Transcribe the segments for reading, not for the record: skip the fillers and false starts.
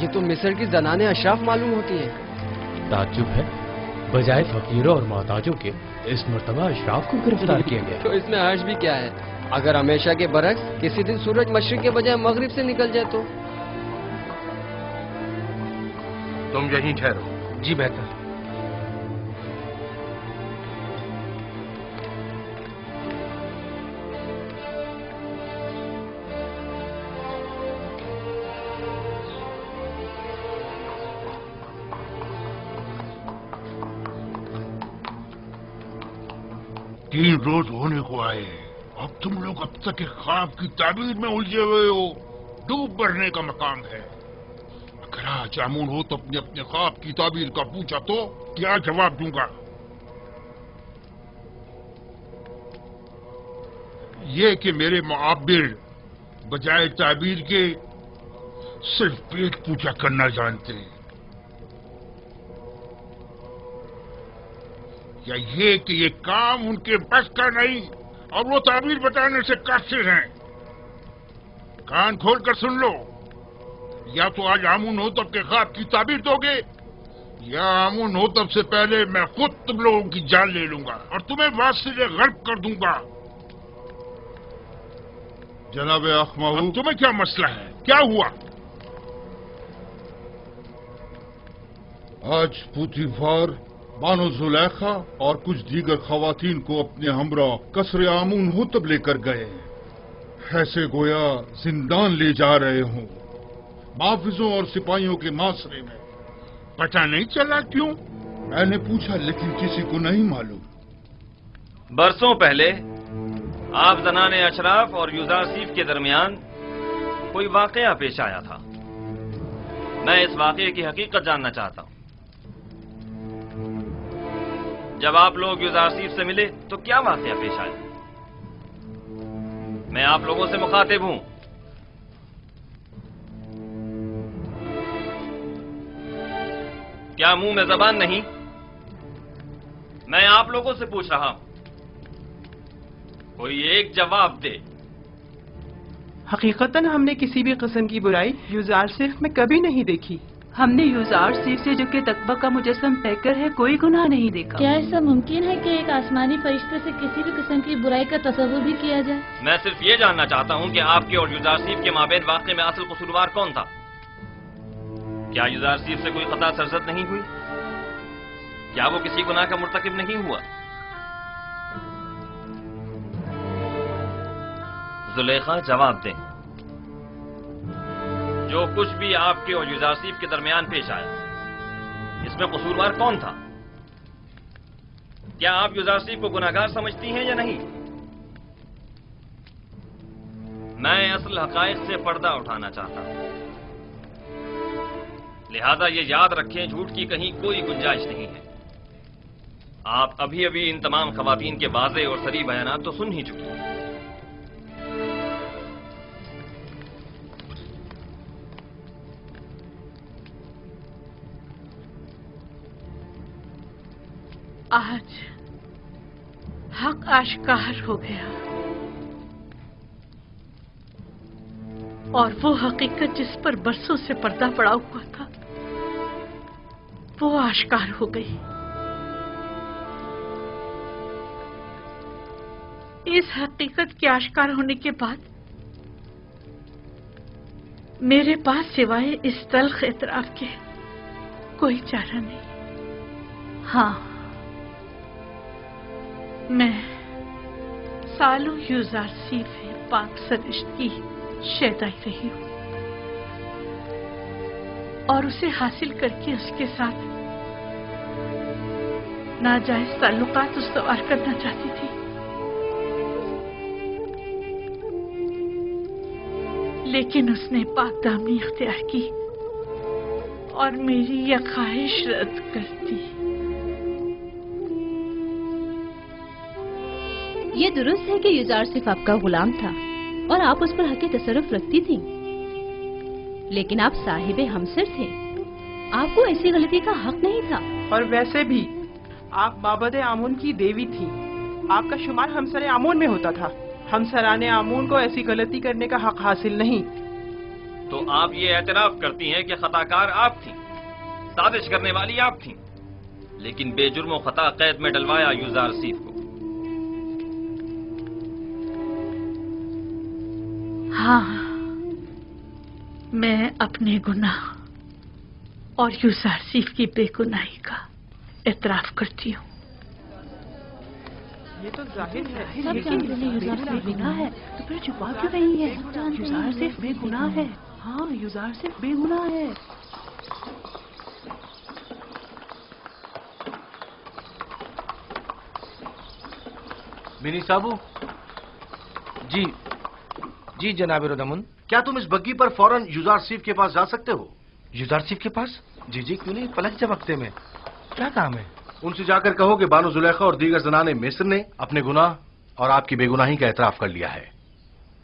یہ تو مصر کی زنانیں اشراف معلوم ہوتی ہیں۔ تعجب ہے، بجائے فقیروں اور محتاجوں کے اس مرتبہ اشراف کو گرفتار کیا گیا۔ تو اس میں حرج بھی کیا ہے؟ اگر ہمیشہ کے برعکس کسی دن سورج مشرق کے بجائے مغرب سے نکل جائے تو؟ تم یہیں ٹھہرو۔ جی بہتر۔ تین روز ہونے کو آئے، اب تم لوگ اب تک ایک خواب کی تعبیر میں الجھے ہوئے ہو۔ ڈوب مرنے کا مقام ہے۔ اگر آج آمون ہو تو اپنے خواب کی تعبیر کا پوچھا تو کیا جواب دوں گا؟ یہ کہ میرے معابر بجائے تعبیر کے صرف پیٹ پوچھا کرنا جانتے، یا یہ کہ یہ کام ان کے بس کا نہیں اور وہ تعبیر بتانے سے قاصر ہیں؟ کان کھول کر سن لو، یا تو آج آمون ہوتب کے خواب کی تعبیر دو گے، یا آمون ہوتب سے پہلے میں خود تم لوگوں کی جان لے لوں گا اور تمہیں واصل غرب کر دوں گا۔ جناب اخماہو، تمہیں کیا مسئلہ ہے؟ کیا ہوا؟ آج پوتیفار بانو زلیخا اور کچھ دیگر خواتین کو اپنے ہمراہ قصر آمون ہوتب لے کر گئے، ایسے گویا زندان لے جا رہے ہوں، محافظوں اور سپاہیوں کے معاشرے میں۔ پتہ نہیں چلا کیوں؟ میں نے پوچھا لیکن کسی کو نہیں معلوم۔ برسوں پہلے آپ زنان اشراف اور یوزارسیف کے درمیان کوئی واقعہ پیش آیا تھا۔ میں اس واقعے کی حقیقت جاننا چاہتا ہوں۔ جب آپ لوگ یوزارسیف سے ملے تو کیا واقعہ پیش آیا؟ میں آپ لوگوں سے مخاطب ہوں۔ کیا منہ میں زبان نہیں؟ میں آپ لوگوں سے پوچھ رہا ہوں، کوئی ایک جواب دے۔ حقیقتاً ہم نے کسی بھی قسم کی برائی یوزارسیف میں کبھی نہیں دیکھی۔ ہم نے یوزارسیف سے جو کہ تقوی کا مجسم پیکر ہے کوئی گناہ نہیں دیکھا۔ کیا ایسا ممکن ہے کہ ایک آسمانی فرشتے سے کسی بھی قسم کی برائی کا تصور بھی کیا جائے؟ میں صرف یہ جاننا چاہتا ہوں کہ آپ کے اور یوزارسیف کے مابین واقعے میں اصل قصوروار کون تھا؟ کیا یوزارسیف سے کوئی خطا سرزد نہیں ہوئی؟ کیا وہ کسی گناہ کا مرتکب نہیں ہوا؟ زلیخا جواب دیں، جو کچھ بھی آپ کے اور یوزارسیف کے درمیان پیش آیا اس میں قصوروار کون تھا؟ کیا آپ یوزارسیف کو گناہگار سمجھتی ہیں یا نہیں؟ میں اصل حقائق سے پردہ اٹھانا چاہتا ہوں، لہذا یہ یاد رکھیں جھوٹ کی کہیں کوئی گنجائش نہیں ہے۔ آپ ابھی ابھی ان تمام خواتین کے واضح اور صریح بیانات تو سن ہی چکی ہیں۔ آج حق آشکار ہو گیا اور وہ حقیقت جس پر برسوں سے پردہ پڑا ہوا تھا وہ آشکار ہو گئی۔ اس حقیقت کے آشکار ہونے کے بعد میرے پاس سوائے اس تلخ اعتراف کے کوئی چارہ نہیں۔ ہاں، میں سالوں یوزارسیف پاک سرشت کی شیدائی رہی ہوں اور اسے حاصل کر کے اس کے ساتھ ناجائز تعلقات استوار کرنا چاہتی تھی، لیکن اس نے پاک دامنی اختیار کی اور میری یہ خواہش رد کر دی۔ یہ درست ہے کہ یوزارسیف آپ کا غلام تھا اور آپ اس پر حق تصرف رکھتی تھی، لیکن آپ صاحب ہمسر تھے، آپ کو ایسی غلطی کا حق نہیں تھا۔ اور ویسے بھی آپ مابد آمون کی دیوی تھی، آپ کا شمار ہمسر آمون میں ہوتا تھا۔ ہمسران آمون کو ایسی غلطی کرنے کا حق حاصل نہیں۔ تو آپ یہ اعتراف کرتی ہیں کہ خطا کار آپ تھیں، سازش کرنے والی آپ تھیں، لیکن بے جرم و خطا قید میں ڈلوایا یوزار سیف کو۔ ہاں، میں اپنے گناہ اور یوزار سیف کی بے گناہی کا اعتراف کرتی ہوں۔ یہ تو ظاہر ہے سب جانتے ہیں یوزار سیف بے گناہ ہے، تو پھر چھپا کیوں رہی ہے؟ یوزار سیف بے گناہ ہے۔ ہاں، یوزار سیف بے گناہ ہے۔ بنی صابو، جی جناب ردامن، کیا تم اس بگی پر فوراً یوزار سیف کے پاس جا سکتے ہو؟ یوزار سیف کے پاس؟ جی کیوں نہیں، پلک جھپکتے میں کیا کام ہے؟ ان سے جا کر کہو کہ بانو زلیخا اور دیگر زنان مصر نے اپنے گناہ اور آپ کی بے گناہی کا اعتراف کر لیا ہے۔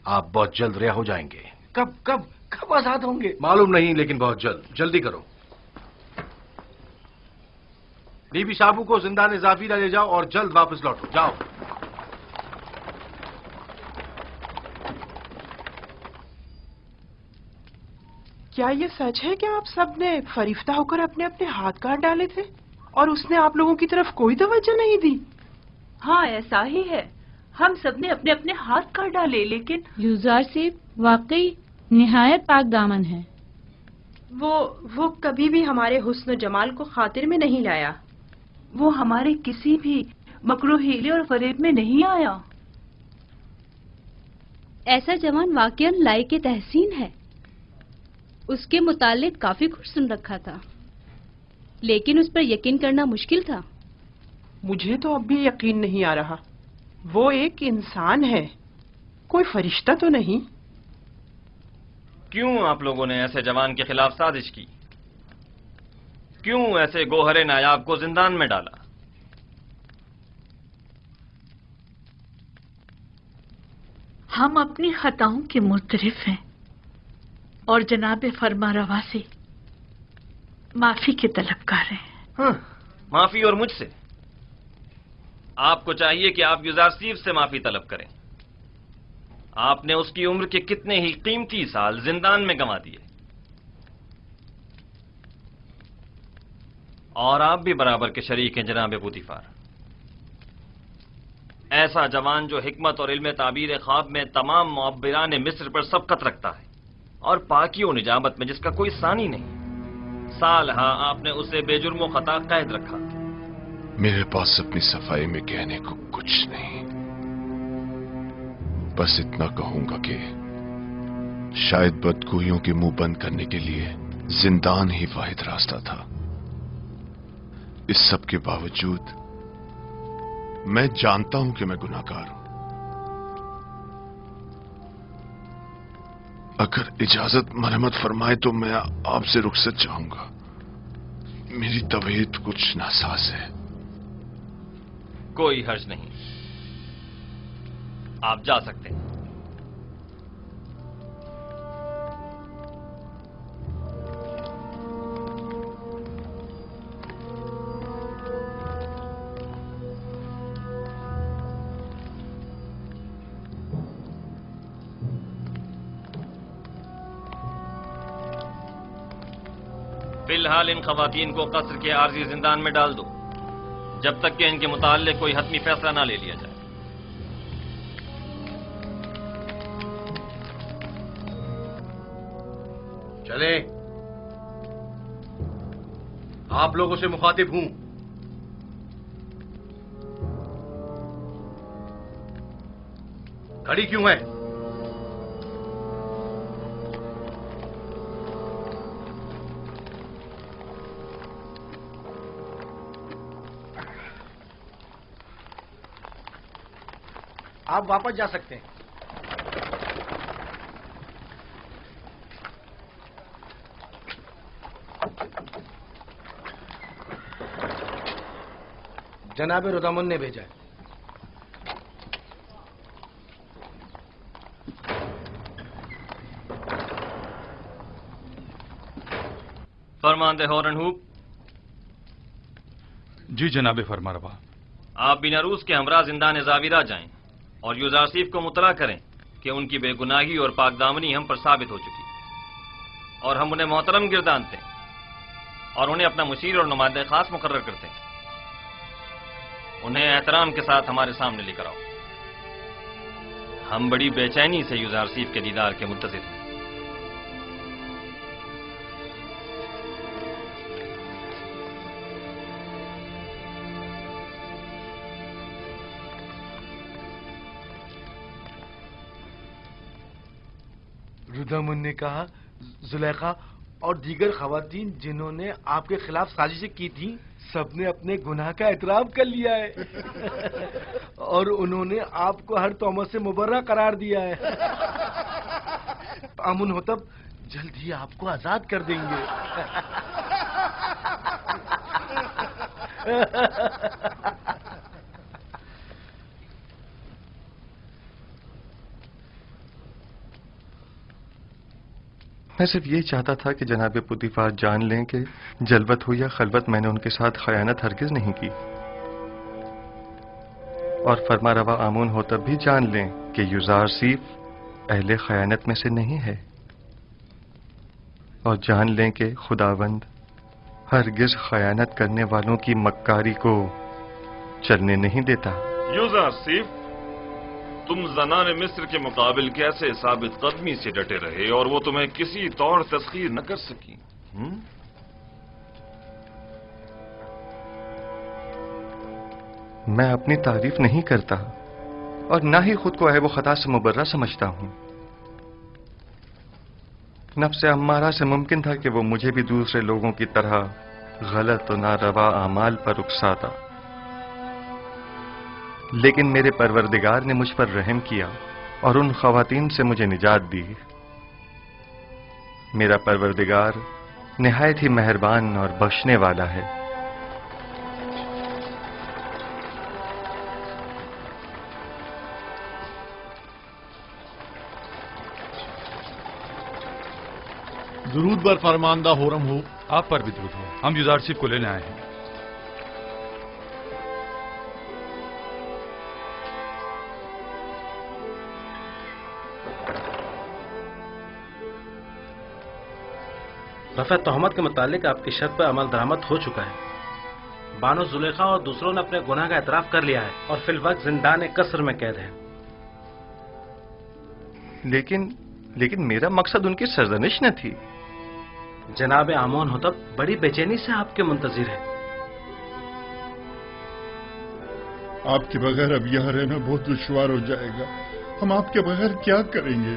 آپ بہت جلد رہا ہو جائیں گے۔ کب آزاد ہوں گے؟ معلوم نہیں، لیکن بہت جلد۔ جلدی کرو۔ بی بی صابو کو زندان زافیرہ لے جاؤ اور جلد واپس لوٹو۔ جاؤ۔ کیا یہ سچ ہے کہ آپ سب نے فریفتہ ہو کر اپنے اپنے ہاتھ کاٹ ڈالے تھے اور اس نے آپ لوگوں کی طرف کوئی توجہ نہیں دی؟ ہاں، ایسا ہی ہے، ہم سب نے اپنے اپنے ہاتھ کاٹ ڈالے، لیکن یوزار سیف واقعی نہایت پاک دامن ہے۔ وہ کبھی بھی ہمارے حسن و جمال کو خاطر میں نہیں لایا۔ وہ ہمارے کسی بھی مکروہ ہیلے اور فریب میں نہیں آیا۔ ایسا جوان واقعاً لائق تحسین ہے۔ اس کے متعلق کافی کچھ سن رکھا تھا، لیکن اس پر یقین کرنا مشکل تھا۔ مجھے تو اب بھی یقین نہیں آ رہا۔ وہ ایک انسان ہے، کوئی فرشتہ تو نہیں۔ کیوں آپ لوگوں نے ایسے جوان کے خلاف سازش کی؟ کیوں ایسے گوہر نایاب کو زندان میں ڈالا؟ ہم اپنی خطاؤں کے معترف ہیں اور جناب فرما روا سے معافی کے طلبگار ہیں۔ معافی اور مجھ سے؟ آپ کو چاہیے کہ آپ یوزار سیف سے معافی طلب کریں۔ آپ نے اس کی عمر کے کتنے ہی قیمتی سال زندان میں گنوا دیے، اور آپ بھی برابر کے شریک ہیں جناب پوتیفار۔ ایسا جوان جو حکمت اور علم تعبیر خواب میں تمام معبران مصر پر سبقت رکھتا ہے، اور پاکی و نجابت میں جس کا کوئی ثانی نہیں، سال ہاں آپ نے اسے بے جرم و خطا قید رکھا۔ میرے پاس اپنی صفائی میں کہنے کو کچھ نہیں، بس اتنا کہوں گا کہ شاید بدگوئیوں کے منہ بند کرنے کے لیے زندان ہی واحد راستہ تھا۔ اس سب کے باوجود میں جانتا ہوں کہ میں گناہگار ہوں۔ اگر اجازت مرحمت فرمائے تو میں آپ سے رخصت چاہوں گا۔ میری طبیعت کچھ ناساز ہے۔ کوئی حرج نہیں، آپ جا سکتے ہیں۔ فی الحال ان خواتین کو قصر کے عارضی زندان میں ڈال دو، جب تک کہ ان کے متعلق کوئی حتمی فیصلہ نہ لے لیا جائے۔ چلے، آپ لوگوں سے مخاطب ہوں۔ کھڑی کیوں ہے؟ آپ واپس جا سکتے ہیں۔ جناب ردامن نے بھیجا ہے۔ فرماندہ ہورن ہوپ۔ جی جناب فرما روا۔ آپ بیناروس کے ہمراہ زندان زاویرہ جائیں اور یوزار سیف کو مطلع کریں کہ ان کی بے گناہی اور پاک دامنی ہم پر ثابت ہو چکی۔ اور ہم انہیں محترم گردانتے ہیں اور انہیں اپنا مشیر اور نمائندہ خاص مقرر کرتے ہیں. انہیں احترام کے ساتھ ہمارے سامنے لے کر آؤ. ہم بڑی بے چینی سے یوزارسیف کے دیدار کے منتظر ہیں. ردامن نے کہا زلیخا اور دیگر خواتین جنہوں نے آپ کے خلاف سازشیں کی تھیں سب نے اپنے گناہ کا اعتراف کر لیا ہے اور انہوں نے آپ کو ہر تہمت سے مبرہ قرار دیا ہے. امن ہوتب جلد ہی آپ کو آزاد کر دیں گے. میں صرف یہ چاہتا تھا کہ جناب پوتیفار جان لیں کہ جلوت ہو یا خلوت میں نے ان کے ساتھ خیانت ہرگز نہیں کی، اور فرما روا آمون ہوتب بھی جان لیں کہ یوزارسیف اہل خیانت میں سے نہیں ہے، اور جان لیں کہ خداوند ہرگز خیانت کرنے والوں کی مکاری کو چلنے نہیں دیتا. یوزارسیف، تم زنان مصر کے مقابل کیسے ثابت قدمی سے ڈٹے رہے اور وہ تمہیں کسی طور تسخیر نہ کر سکی؟ میں اپنی تعریف نہیں کرتا اور نہ ہی خود کو عیب و خطا سے مبرہ سمجھتا ہوں. نفس امارہ سے ممکن تھا کہ وہ مجھے بھی دوسرے لوگوں کی طرح غلط و ناروا اعمال پر اکساتا، لیکن میرے پروردگار نے مجھ پر رحم کیا اور ان خواتین سے مجھے نجات دی. میرا پروردگار نہایت ہی مہربان اور بخشنے والا ہے. درود بر فرماندہ ہورم ہو. آپ پر بھی درود ہو. ہم یوزارسیف کو لینے آئے ہیں. رفع تہمت کے متعلق آپ کی شرط پر عمل درآمد ہو چکا ہے. بانو زلیخا اور دوسروں نے اپنے گناہ کا اعتراف کر لیا ہے اور فی الوقت زندان قصر میں قید ہے. لیکن میرا مقصد ان کی سرزنش نہ تھی. جناب آمون ہوتب بڑی بے چینی سے آپ کے منتظر ہے. آپ کے بغیر اب یہاں رہنا بہت دشوار ہو جائے گا. ہم آپ کے بغیر کیا کریں گے؟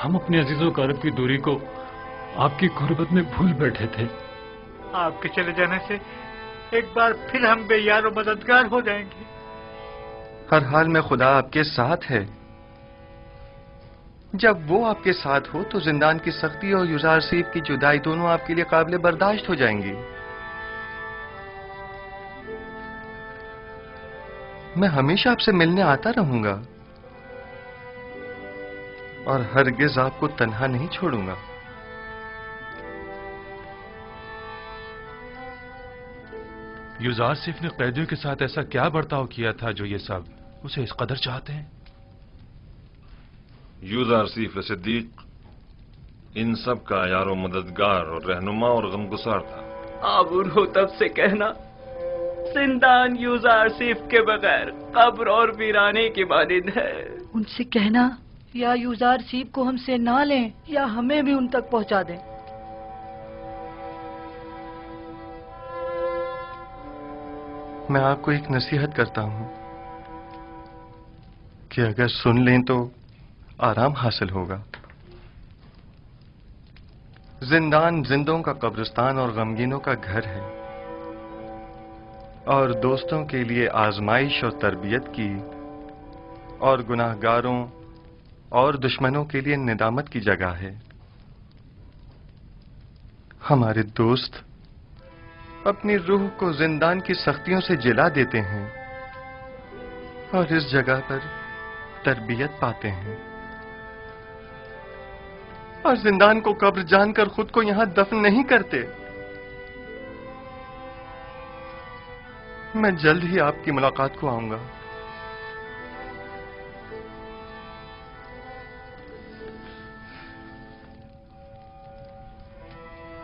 ہم اپنے عزیزوں قرب کی دوری کو آپ کی غربت میں بھول بیٹھے تھے. آپ کے چلے جانے سے ایک بار پھر ہم بے یار و مددگار ہو جائیں گے. ہر حال میں خدا آپ کے ساتھ ہے. جب وہ آپ کے ساتھ ہو تو زندان کی سختی اور یوزارسیف کی جدائی دونوں آپ کے لیے قابل برداشت ہو جائیں گی. میں ہمیشہ آپ سے ملنے آتا رہوں گا اور ہرگز آپ کو تنہا نہیں چھوڑوں گا. یوزارسیف نے قیدیوں کے ساتھ ایسا کیا برتاؤ کیا تھا جو یہ سب اسے اس قدر چاہتے ہیں؟ یوزارسیف صدیق ان سب کا یار و مددگار اور رہنما اور غمگسار تھا. آمون ہوتب سے کہنا زندان یوزارسیف کے بغیر قبر اور ویرانے کی مانند ہے. ان سے کہنا یا یوزارسیف کو ہم سے نہ لیں یا ہمیں بھی ان تک پہنچا دیں. میں آپ کو ایک نصیحت کرتا ہوں کہ اگر سن لیں تو آرام حاصل ہوگا. زندان زندوں کا قبرستان اور غمگینوں کا گھر ہے اور دوستوں کے لیے آزمائش اور تربیت کی اور گناہ گاروں اور دشمنوں کے لیے ندامت کی جگہ ہے. ہمارے دوست اپنی روح کو زندان کی سختیوں سے جلا دیتے ہیں اور اس جگہ پر تربیت پاتے ہیں، اور زندان کو قبر جان کر خود کو یہاں دفن نہیں کرتے. میں جلد ہی آپ کی ملاقات کو آؤں گا.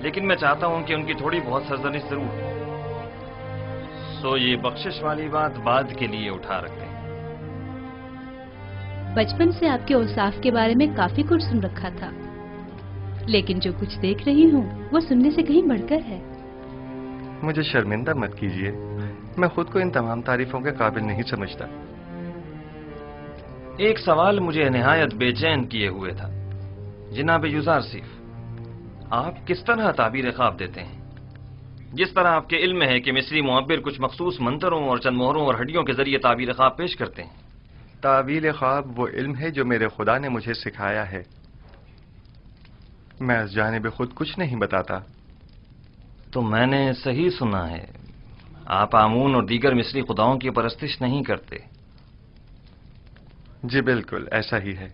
لیکن میں چاہتا ہوں کہ ان کی تھوڑی بہت سرزنش ضرور ہو۔ سو یہ بخشش والی بات بعد کے لیے اٹھا رکھتے ہیں۔ بچپن سے آپ کے اوصاف کے بارے میں کافی کچھ سن رکھا تھا، لیکن جو کچھ دیکھ رہی ہوں وہ سننے سے کہیں بڑھ کر ہے۔ مجھے شرمندہ مت کیجیے، میں خود کو ان تمام تعریفوں کے قابل نہیں سمجھتا۔ ایک سوال مجھے نہایت بے چین کیے ہوئے تھا۔ جناب یوزارسیف، آپ کس طرح تعبیر خواب دیتے ہیں؟ جس طرح آپ کے علم ہے کہ مصری معبر کچھ مخصوص منتروں اور چند مہروں اور ہڈیوں کے ذریعے تعبیر خواب پیش کرتے ہیں۔ تعبیر خواب وہ علم ہے جو میرے خدا نے مجھے سکھایا ہے، میں اس جانب خود کچھ نہیں بتاتا۔ تو میں نے صحیح سنا ہے، آپ آمون اور دیگر مصری خداؤں کی پرستش نہیں کرتے؟ جی بالکل ایسا ہی ہے۔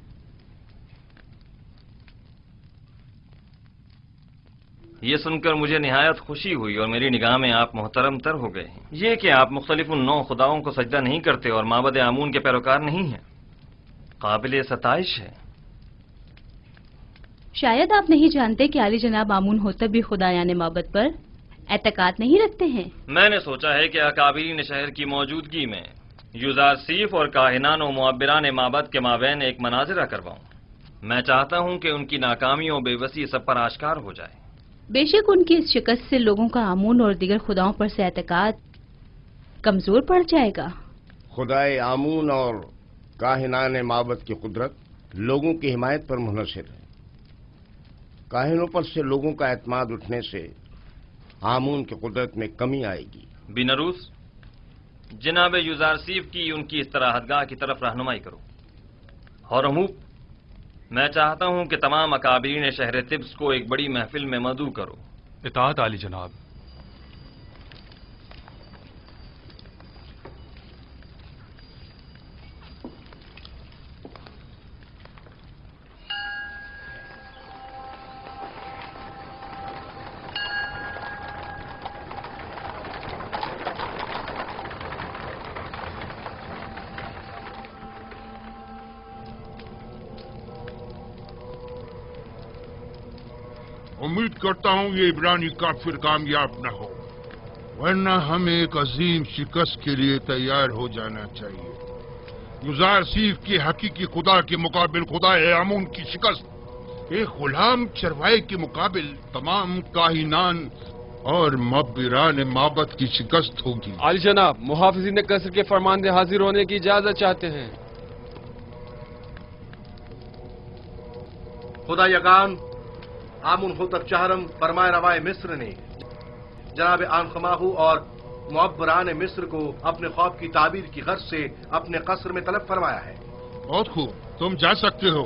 یہ سن کر مجھے نہایت خوشی ہوئی اور میری نگاہ میں آپ محترم تر ہو گئے ہیں۔ یہ کہ آپ مختلف ان 9 خداؤں کو سجدہ نہیں کرتے اور معبد آمون کے پیروکار نہیں ہیں، قابل ستائش ہے۔ شاید آپ نہیں جانتے کہ عالی جناب آمون ہوتب بھی خدایان معبد پر اعتقاد نہیں رکھتے ہیں۔ میں نے سوچا ہے کہ اکابرین شہر کی موجودگی میں یوزارسیف اور کاہنان و معبران معبد کے مابین ایک مناظرہ کرواؤں۔ میں چاہتا ہوں کہ ان کی ناکامیوں بے بسی سب پر آشکار ہو جائے۔ بے شک ان کی اس شکست سے لوگوں کا آمون اور دیگر خداؤں پر سے اعتقاد کمزور پڑ جائے گا۔ خدائے آمون اور کاہنان معبد کی قدرت لوگوں کی حمایت پر منحصر ہے۔ کاہنوں پر سے لوگوں کا اعتماد اٹھنے سے آمون کی قدرت میں کمی آئے گی۔ بینروس، جناب یوزارسیف کی ان کی استراحت گاہ کی طرف رہنمائی کرو۔ ہورموپ، میں چاہتا ہوں کہ تمام اکابرین شہر طبس کو ایک بڑی محفل میں مدعو کرو۔ اطاعت عالی جناب۔ امید کرتا ہوں یہ عبرانی کافر کامیاب نہ ہو، ورنہ ہمیں ایک عظیم شکست کے لیے تیار ہو جانا چاہیے۔ یوزارسیف کے حقیقی خدا کے مقابل خدا آمون کی شکست ایک غلام چروائے کے مقابل تمام کاہنان اور معبران معبد کی شکست ہوگی۔ عالی جناب، محافظین قصر کے فرماندے حاضر ہونے کی اجازت چاہتے ہیں۔ خدا یگان آمون ہوتب چہرم فرمائے روائے مصر نے جناب آنخماہو اور معبران مصر کو اپنے خواب کی تعبیر کی غرض سے اپنے قصر میں طلب فرمایا ہے۔ بہت خوب، تم جا سکتے ہو۔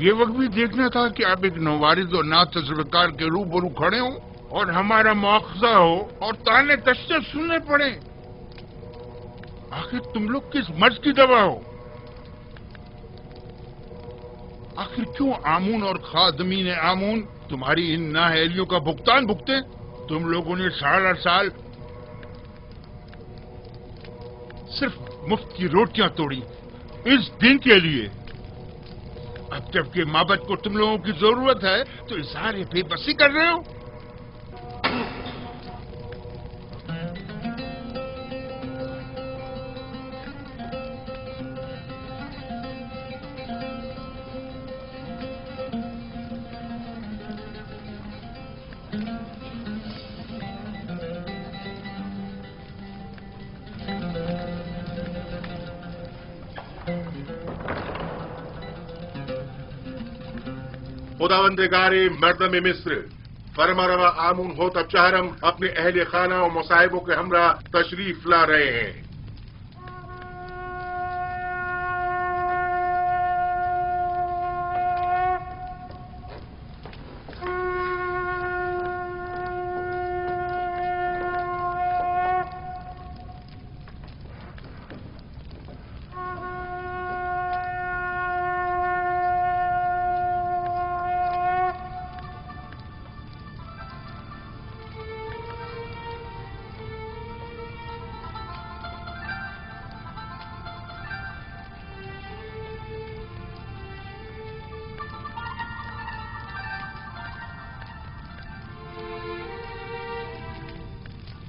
یہ وقت بھی دیکھنا تھا کہ آپ ایک نوارد اور نا تجربہ کے روبرو کھڑے ہوں اور ہمارا مواخذہ ہو اور تانے تشنے سننے پڑے۔ آخر تم لوگ کس مرض کی دوا ہو؟ آخر کیوں آمون اور خادمین آمون تمہاری ان نااہلیوں کا بھگتان بھگتے؟ تم لوگوں نے سال سال صرف مفت کی روٹیاں توڑی اس دن کے لیے۔ اب جب کہ معبد کو تم لوگوں کی ضرورت ہے تو اظہار بے بسی کر رہے ہو۔ خداوندگار مردم مصر، فرما روا آمون ہوتب چہرم اپنے اہل خانہ و مصائبوں کے ہمراہ تشریف لا رہے ہیں۔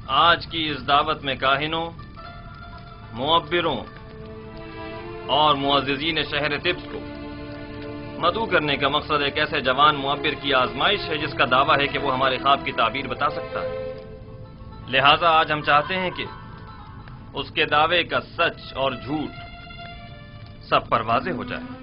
آج کی اس دعوت میں کاہنوں، معبروں اور معززین شہر طبس کو مدعو کرنے کا مقصد ایک ایسے جوان معبر کی آزمائش ہے جس کا دعویٰ ہے کہ وہ ہمارے خواب کی تعبیر بتا سکتا ہے۔ لہٰذا آج ہم چاہتے ہیں کہ اس کے دعوے کا سچ اور جھوٹ سب پر واضح ہو جائے۔